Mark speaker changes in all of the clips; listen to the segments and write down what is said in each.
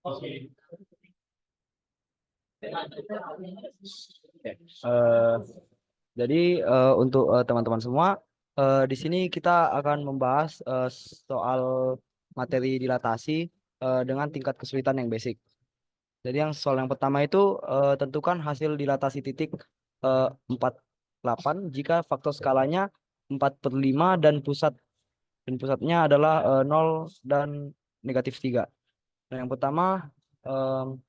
Speaker 1: Oke. Jadi untuk teman-teman semua, di sini kita akan membahas soal materi dilatasi dengan tingkat kesulitan yang basic. Jadi yang soal yang pertama itu tentukan hasil dilatasi titik 48 jika faktor skalanya 4/5 dan pusatnya adalah 0 dan -3. Nah, yang pertama em,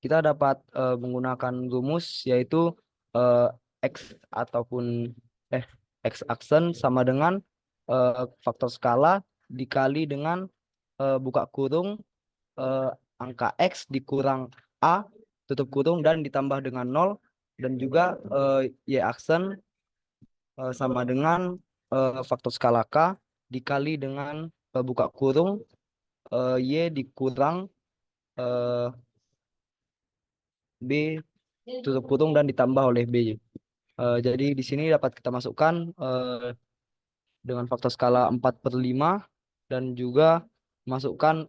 Speaker 1: kita dapat menggunakan rumus yaitu eh, X ataupun eh X aksen sama dengan faktor skala dikali dengan buka kurung eh, angka X dikurang A tutup kurung dan ditambah dengan 0 dan juga Y aksen sama dengan faktor skala K dikali dengan buka kurung Y dikurang eh, B tutup kurung dan ditambah oleh B. Jadi di sini dapat kita masukkan dengan faktor skala 4/5 dan juga masukkan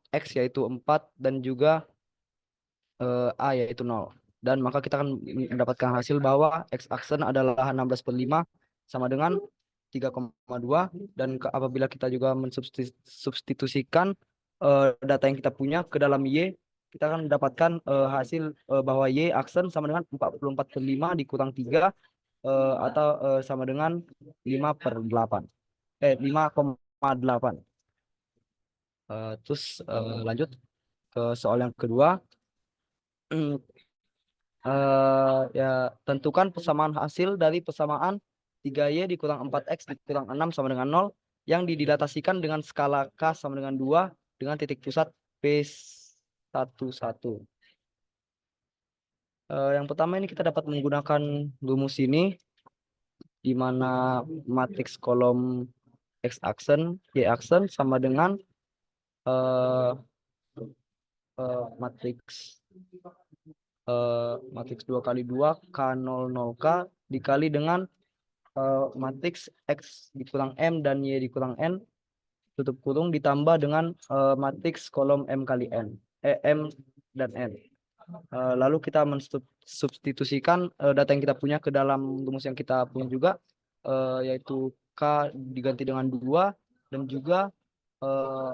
Speaker 1: X yaitu 4 dan juga A yaitu 0. Dan maka kita akan mendapatkan hasil bahwa X aksen adalah 16/5 sama dengan 3,2 dan apabila kita juga mensubstitusikan data yang kita punya ke dalam Y, kita akan mendapatkan hasil bahwa Y aksen sama dengan 44/5 dikurang 3 atau sama dengan 5/8. 5,8. Terus lanjut ke soal yang kedua. Ya, tentukan persamaan hasil dari persamaan 3Y dikurang 4X dikurang 6 sama dengan 0 yang didilatasikan dengan skala K sama dengan 2 dengan titik pusat P11. Yang pertama ini kita dapat menggunakan rumus ini di mana matriks kolom X aksen, Y aksen sama dengan eh, matriks matriks 2 kali 2 K00K dikali dengan matriks X dikurang M dan Y dikurang N tutup kurung ditambah dengan matriks kolom M kali N M dan N. Lalu kita mensubstitusikan data yang kita punya ke dalam rumus yang kita punya juga yaitu K diganti dengan 2 dan juga eh,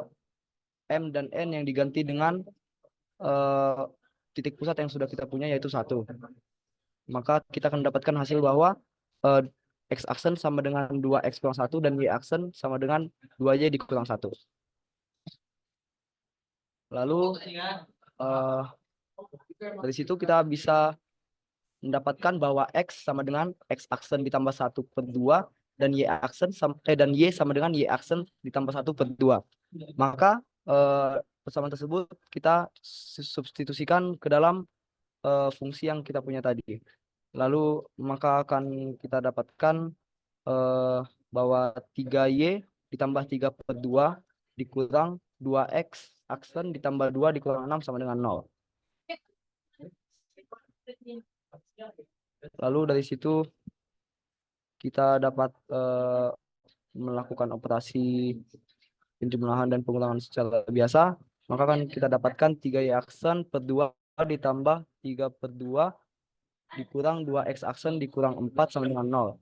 Speaker 1: M dan N yang diganti dengan eh, titik pusat yang sudah kita punya yaitu 1. Maka kita akan mendapatkan hasil bahwa eh, X aksen sama dengan 2X kurang 1 dan Y aksen sama dengan 2Y dikurang 1. Lalu eh, dari situ kita bisa mendapatkan bahwa X sama dengan X aksen ditambah 1/2 dan Y sama dengan Y aksen ditambah 1/2. Maka persamaan tersebut kita substitusikan ke dalam fungsi yang kita punya tadi. Lalu maka akan kita dapatkan eh, bahwa 3Y ditambah 3/2 dikurang 2X aksen ditambah 2 dikurang 6 sama dengan 0. Lalu dari situ kita dapat melakukan operasi penjumlahan dan pengulangan secara biasa. Maka kan kita dapatkan 3Y aksen per 2 ditambah 3/2 dikurang 2X aksen dikurang 4 sama dengan 0.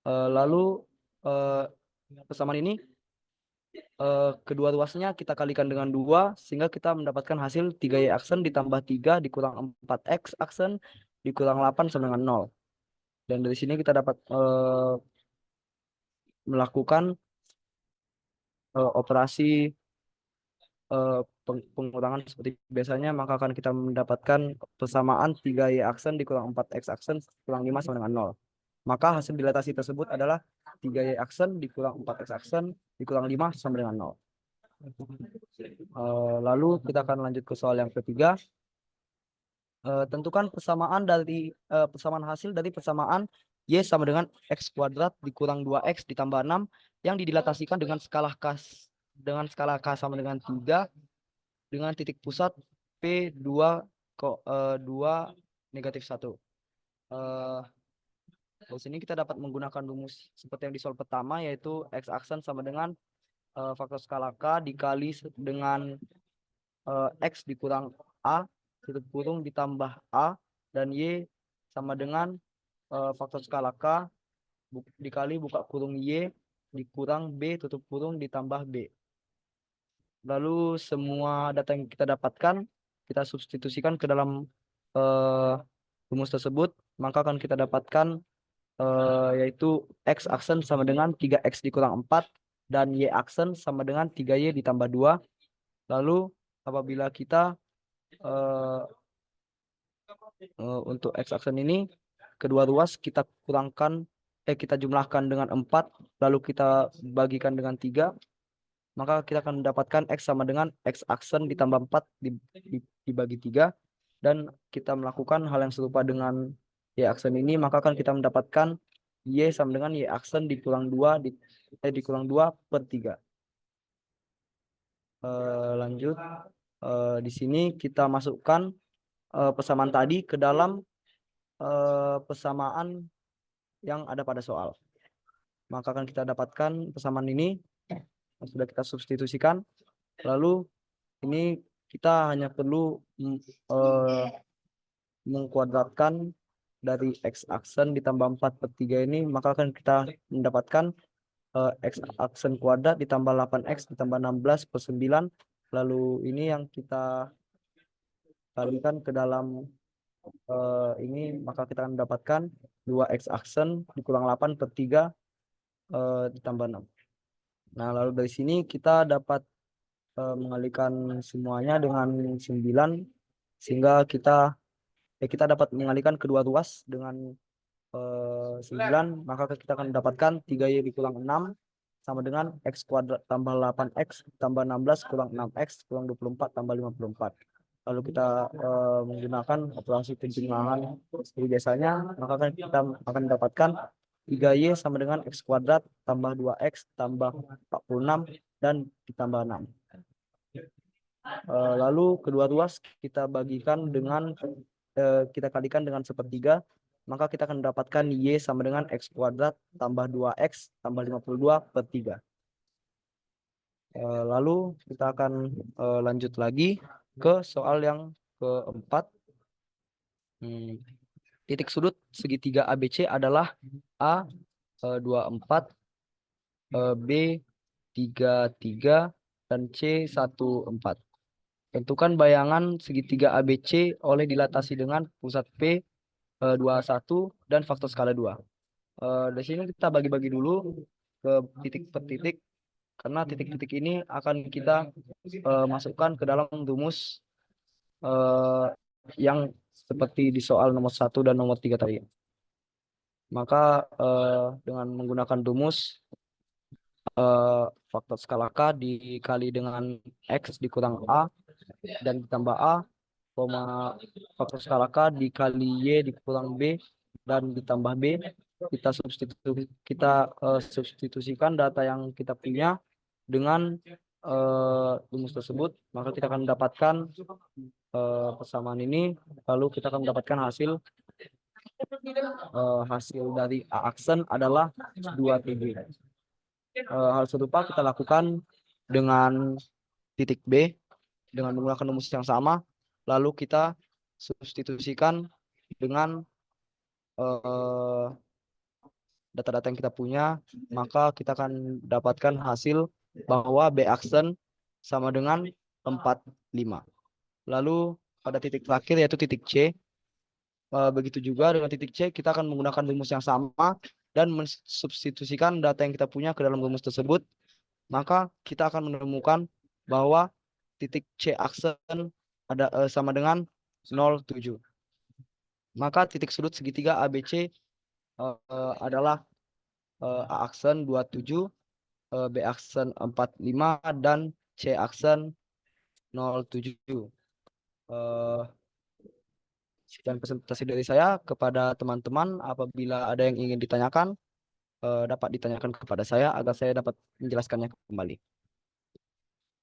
Speaker 1: Lalu eh, persamaan ini kedua ruasnya kita kalikan dengan 2 sehingga kita mendapatkan hasil 3Y aksen ditambah 3 dikurang 4X aksen dikurang 8 sama dengan 0. Dan dari sini kita dapat melakukan operasi eh, pengurangan seperti biasanya, maka akan kita mendapatkan persamaan 3Y aksen dikurang 4X aksen kurang 5 sama dengan 0. Maka hasil dilatasi tersebut adalah 3Y aksen dikurang 4X aksen dikurang 5 sama dengan 0. Lalu kita akan lanjut ke soal yang ketiga. Tentukan persamaan hasil dari persamaan Y sama dengan X kuadrat dikurang 2X ditambah 6 yang didilatasikan dengan skala K sama dengan 3 dengan titik pusat P2 2 -1. Eh, Di sini kita dapat menggunakan rumus seperti yang di soal pertama yaitu X aksen sama dengan faktor skala K dikali dengan X dikurang A tutup kurung ditambah A dan Y sama dengan faktor skala K dikali buka kurung Y dikurang B tutup kurung ditambah B. Lalu semua data yang kita dapatkan kita substitusikan ke dalam rumus tersebut, maka akan kita dapatkan yaitu X aksen sama dengan 3X dikurang 4 dan Y aksen sama dengan 3Y ditambah 2. Lalu apabila kita untuk X aksen ini kedua ruas kita kurangkan kita jumlahkan dengan 4 lalu kita bagikan dengan 3, maka kita akan mendapatkan X sama dengan X aksen ditambah 4 dibagi 3, dan kita melakukan hal yang serupa dengan Y aksen ini, maka akan kita mendapatkan Y sama dengan Y aksen dikurang 2 dikurang 2 per 3. Lanjut, di sini kita masukkan persamaan tadi ke dalam persamaan yang ada pada soal. Maka akan kita dapatkan persamaan ini yang sudah kita substitusikan. Lalu ini kita hanya perlu mengkuadratkan dari X aksen ditambah 4 per 3 ini, maka akan kita mendapatkan X aksen kuadrat ditambah 8X ditambah 16 per 9. Lalu ini yang kita kalikan ke dalam ini, maka kita akan mendapatkan 2X aksen dikurang 8 per 3 ditambah 6. Nah, lalu dari sini kita dapat mengalihkan semuanya dengan 9, sehingga kita dapat mengalihkan kedua ruas dengan 9, maka kita akan mendapatkan 3Y dikurang 6 sama dengan X kuadrat tambah 8X tambah 16 kurang 6X kurang 24 tambah 54. Lalu kita menggunakan operasi penjumlahan seperti biasanya, maka kita akan mendapatkan 3Y sama dengan X kuadrat tambah 2X tambah 46 dan ditambah 6. Lalu kedua ruas kita bagikan dengan kita kalikan dengan sepertiga, maka kita akan mendapatkan Y sama dengan X kuadrat tambah 2X tambah 52 per 3. Lalu kita akan lanjut lagi ke soal yang keempat. Titik sudut segitiga ABC adalah A 24, B 33, dan C 14. Tentukan bayangan segitiga ABC oleh dilatasi dengan pusat P 21 dan faktor skala 2. Di sini kita bagi-bagi dulu ke titik per titik, karena titik-titik ini akan kita masukkan ke dalam rumus yang seperti di soal nomor 1 dan nomor 3 tadi. Maka dengan menggunakan rumus faktor skala K dikali dengan X dikurang A dan ditambah A, faktor skala K dikali Y dikurang B dan ditambah B. Kita substitusikan data yang kita punya dengan rumus tersebut, maka kita akan mendapatkan persamaan ini. Lalu kita akan mendapatkan hasil dari A aksen adalah 27. Hal serupa kita lakukan dengan titik B dengan menggunakan rumus yang sama. Lalu kita substitusikan dengan data-data yang kita punya, maka kita akan dapatkan hasil bahwa B aksen sama dengan 45. Lalu pada titik terakhir yaitu titik C, begitu juga dengan titik C kita akan menggunakan rumus yang sama dan mensubstitusikan data yang kita punya ke dalam rumus tersebut, maka kita akan menemukan bahwa titik C aksen sama dengan 07. Maka titik sudut segitiga ABC adalah A aksen 27, B aksen 45, dan C aksen 07. Sekian presentasi dari saya kepada teman-teman. Apabila ada yang ingin ditanyakan, dapat ditanyakan kepada saya agar saya dapat menjelaskannya kembali.